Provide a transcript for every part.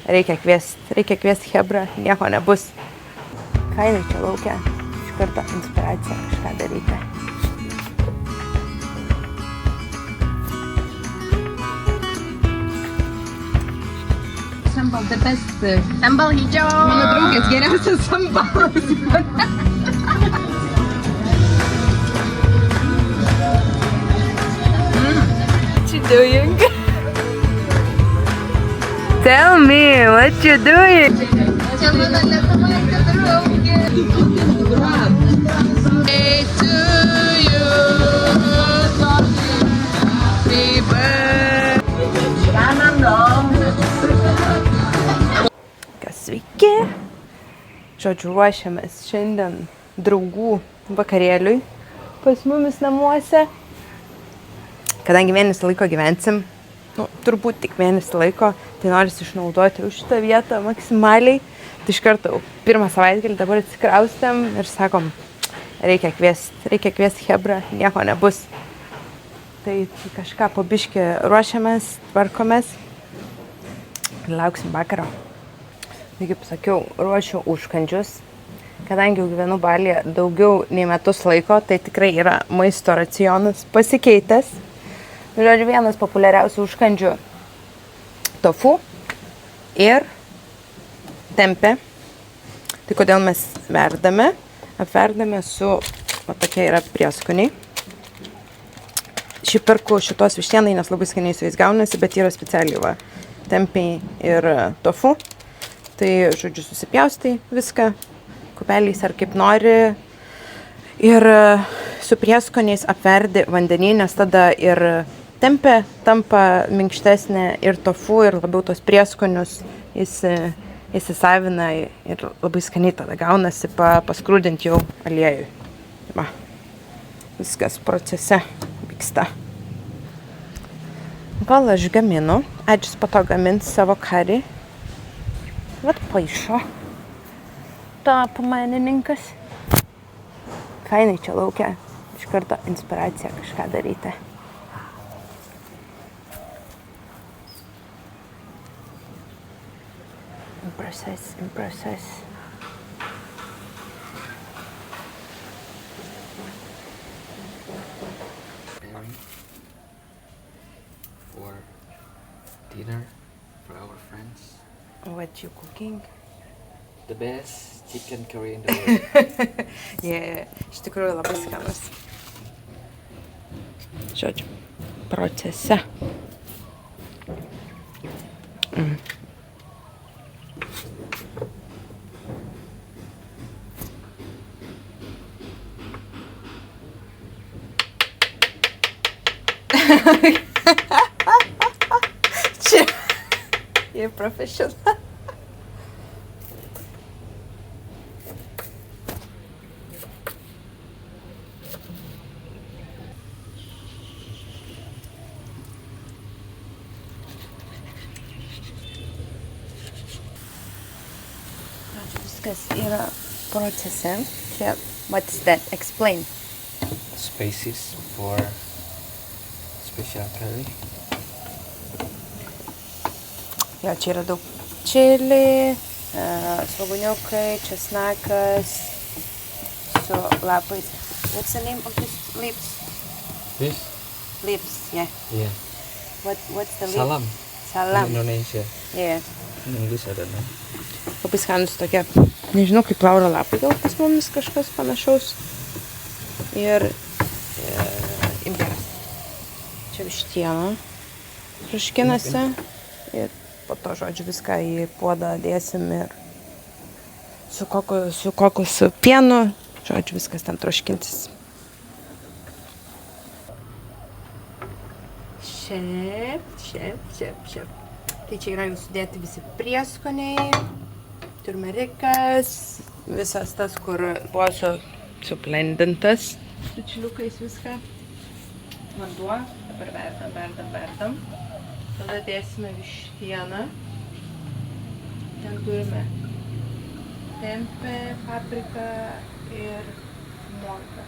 Reikia kviesti Hebrą, nieko nebus. Fainai čia laukia, iš karto inspiracija kažką daryti. Sambal the best. Sambal hijau. Mano draugės geriausias sambalas. What you doing? Tell me, what you doing? Čia mano lietuvaitė draugė. Hey to you. Happy birthday. Sveiki! Žodžiu, ruošiamės šiandien draugų vakarėliui pas mumis namuose. Kadangi mėnesį laiko gyvensim, turbūt tik mėnesį laiko, tai noris išnaudoti už šitą vietą maksimaliai. Tai iš karto pirmą savaitgalį dabar atsikraustėm ir sakom, reikia kviesti Hebrą, nieko nebus. Tai kažką po biškį ruošiamės, tvarkomės ir lauksim vakaro. Tai kaip sakiau, ruošiu užkandžius. Kadangi jau gyvenu Balyje daugiau nei metus laiko, tai tikrai yra maisto racionas pasikeitęs. Žodžiu, vienas populiariausių užkandžių tofu ir tempė. Tai kodėl mes verdame? Apverdame su, tokie yra prieskoniai. Šį perku šitos vištienai, nes labai skaniai su jais gaunasi, bet yra specialiai va, tempiai ir tofu. Tai, žodžiu, susipjaustai viską, kupeliais ar kaip nori. Ir su prieskoniais apverdi vandenį, nes tada ir tempė tampa minkštesnė ir tofu, ir labiau tos prieskonius įsisavina ir labai skaniai tada gaunasi paskrūdint jau aliejui. Va, viskas procese vyksta. Gal aš gaminu, Adžis po to gamins savo karį. Vat paišo tapo menininkas. Fainai čia laukia, iš karto inspiracija kažką daryti. Impress. For dinner for our friends. What you cooking? The best chicken curry in the world. Yeah, iš tikrųjų labai skanus. Žodžiu, procese. Čia. You're professional. Viskas yra procese. Čia, what's that? Explain. Spices for special curry. Jo, čia yra daug čili, svogūniukai, česnakas su lapais. What's the name of this leaves? This? Leaves, yeah. Yeah. What's the leaf? Salam. Salam. In Indonesia. Yeah. In English, I don't know. Labai skanus tokie, nežinau, kaip lauro lapai, gal pas mumis kažkas panašaus. Ir imbieras. Čia vištiena troškinasi. Ir po to, žodžiu, viską į puodą dėsim ir su kokosų pienu, žodžiu, viskas ten troškinsis. Šiaip. Tai čia yra jau sudėti visi prieskoniai, turmerikas, visas tas, kur buvo sublendintas. Su čiliukais viską. Vanduo, dabar verdam. Tada dėsime vištieną. Ten turime tempę, papriką ir morką.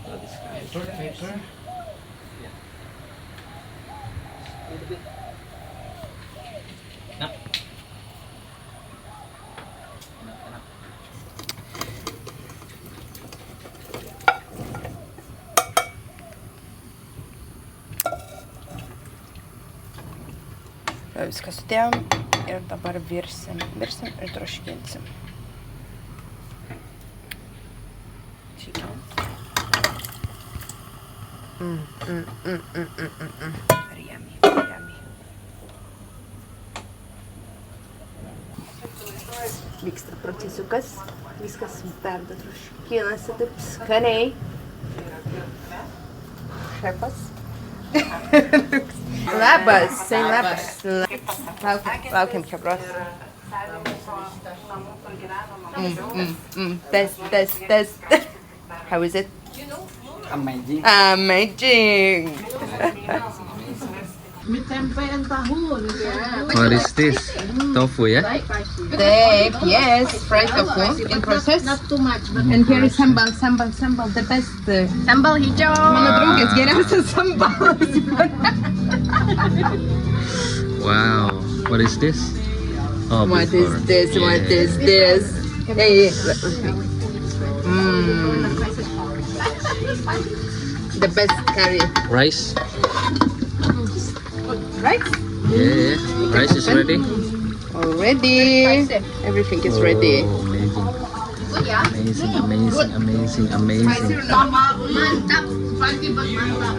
Paper. Jau viską sudėjom ir dabar virsim ir troškinsim. Chicken. Yummy. Vyksta procesiukas, viskas verda troškinasi taip skaniai. Šefas. Labas, labas. Laukiam chebros. Test. How is it? Amazing. Amazing. What is this? Tofu, yeah? Yes, fried tofu in process. Not too much, but And here is sambal, the best. sambal hijau. Mano draugės geriausias sambalas. Wow. What is this? Oh, What before. is this? What is this? Hey. The best curry. Rice? Right? Yeah. Rice is ready? Already. Everything is ready. Oh, amazing. Mantap. Pagi mantap.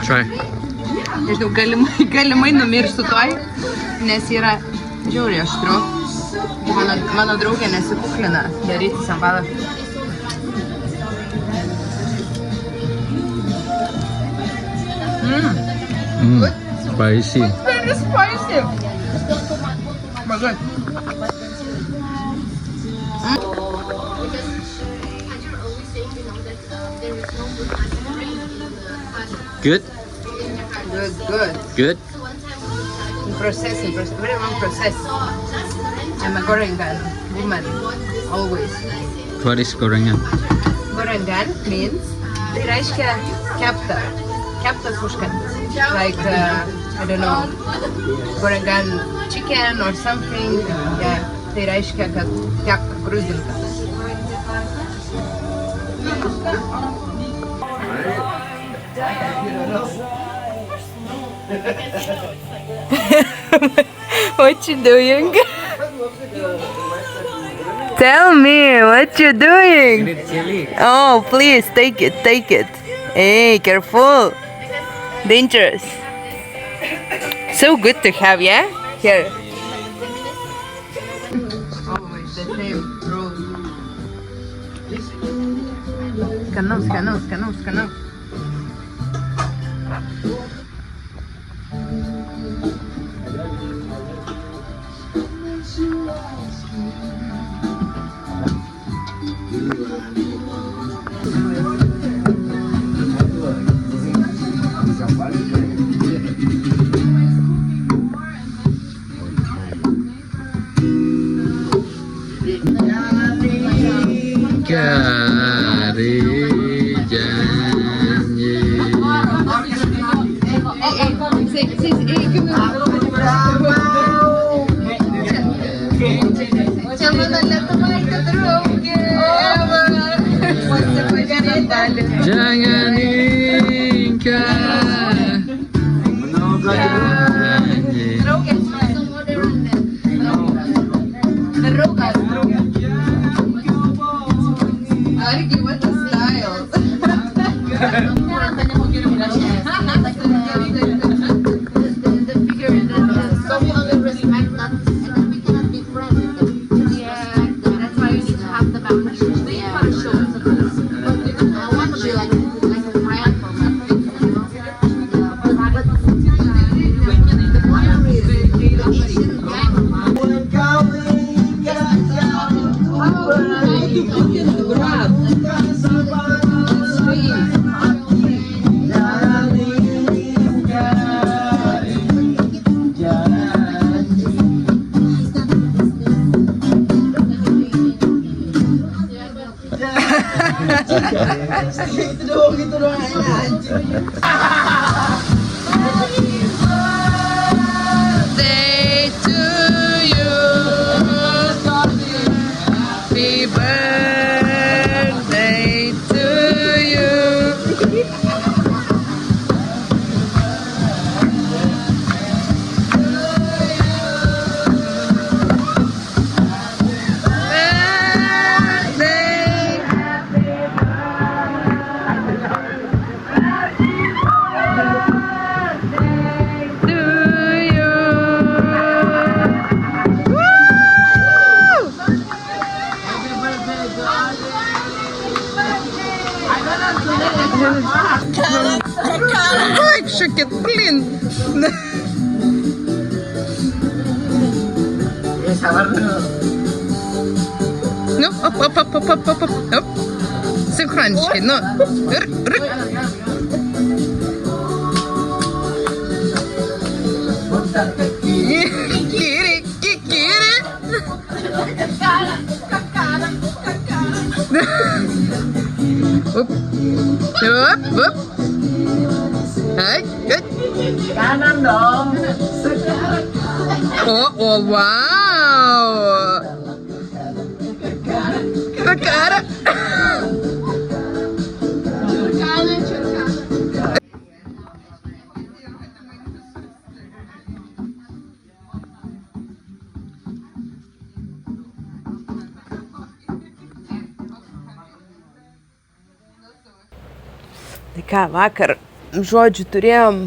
Try. Nežinau, galimai numirsiu toj, nes yra žiauriai aštru. Mano draugė nesikuklina daryti sambalą. Spicy. Very spicy. But good. Good? Good. In process, very long process. I'm a Gorengan woman, always. What is gorengan? Gorengan means, tai reiškia keptas užkandis. Like, I don't know, Gorengan chicken or something. Yeah, tai reiškia, kad kepta, grūdinta. What you doing? Tell me, what you doing? Chili. Oh, please, take it. Hey, careful. Dangerous. So good to have, yeah? Here. Oh, it's the same roll. Skanaus. Kari janji. Jangan ingkar janji. Argi, what a style. So we only respect that, and we cannot be friends. Yeah, that's why you need to have the boundaries. Yeah. I want to be like a friend for my friends, you know. Birthday to you. Happy birthday to you. Vaikščiokit, blin. Nu, op. Sinchroniškai, nu. Ir. Kikiri. Up. Hai. Kanan dong. Oh, wow. Cara. Tai ką, vakar, žodžiu, turėjom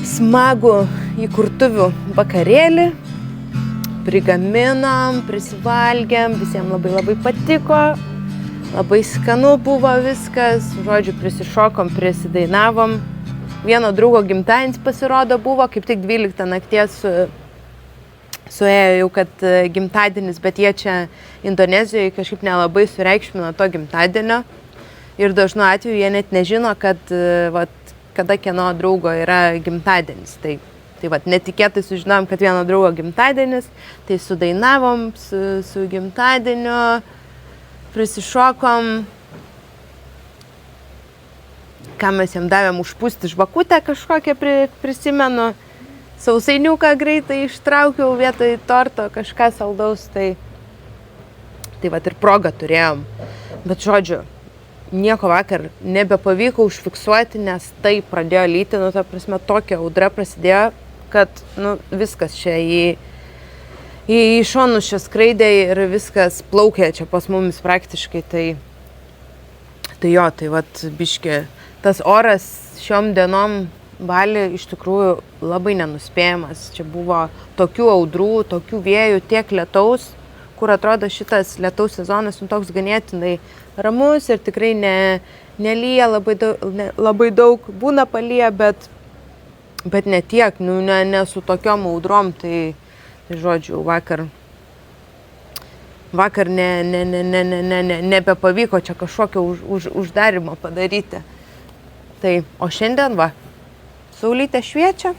smagų įkurtuvių vakarėlį, prigaminom, prisivalgėm, visiems labai patiko, labai skanu buvo viskas, žodžiu, prisišokom, prisidainavom. Vieno draugo gimtadienis pasirodo buvo, kaip tik 12 nakties suėjo jau, kad gimtadienis, bet jie čia Indonezijoje kažkaip nelabai sureikšmino to gimtadienio. Ir dažnu atveju jie net nežino, kad kada kieno draugo yra gimtadienis. Tai netikėtai sužinojom, kad vieno draugo gimtadienis, tai sudainavom su gimtadieniu, prisišokom. Ką mes jam davėm užpūsti žvakutę kažkokią, prisimenu. Sausainiuką greitai ištraukiau vietoj torto, kažką saldaus, tai ir progą turėjom. Bet žodžiu, nieko vakar nebepavyko užfiksuoti, nes tai pradėjo lyti, ta prasme, tokia audra prasidėjo, kad, viskas čia į šonus čia skraidė ir viskas plaukė čia pas mumis praktiškai, tai biški, tas oras šiom dienom Bali iš tikrųjų labai nenuspėjamas, čia buvo tokių audrų, tokių vėjų, tiek lietaus, kur atrodo šitas lietaus sezonas toks ganėtinai ramus ir tikrai nelyja labai daug, būna palyja, bet ne tiek, ne su tokiom audrom, tai žodžiu, vakar nebepavyko čia kažkokio uždarimo padaryti. Tai, o šiandien saulytė šviečia,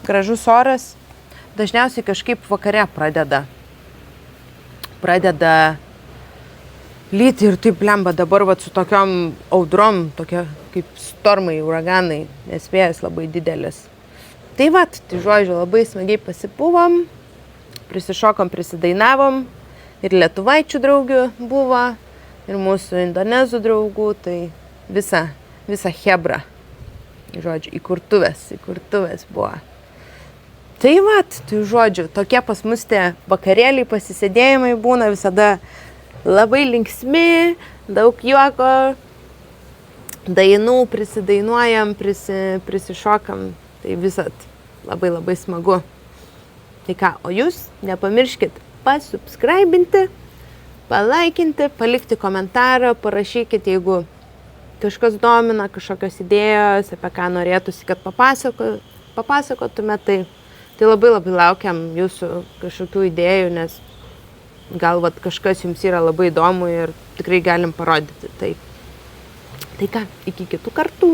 gražus oras, dažniausiai kažkaip vakare pradeda lyti ir taip lemba dabar su tokiom audrom, tokia kaip stormai, uraganai, nes vėjas labai didelis. Tai žodžiu, labai smagiai pasibuvom, prisišokom, prisidainavom, ir lietuvaičių draugių buvo, ir mūsų indonezų draugų, tai visa hebra, žodžiu, įkurtuvės buvo. Tai žodžiu, tokie pas mus tie vakarėliai, pasisėdėjimai būna visada labai linksmi, daug juoko, dainų, prisidainuojam, prisišokam, tai visat labai smagu. Tai ką, o jūs nepamirškit pasubscribinti, palaikinti, palikti komentarą, parašykit, jeigu kažkas domina, kažkokios idėjos, apie ką norėtųsi, kad papasakotume, tai labai laukiam jūsų kažkokių idėjų, nes gal kažkas jums yra labai įdomu ir tikrai galim parodyti. Tai ką, iki kitų kartų.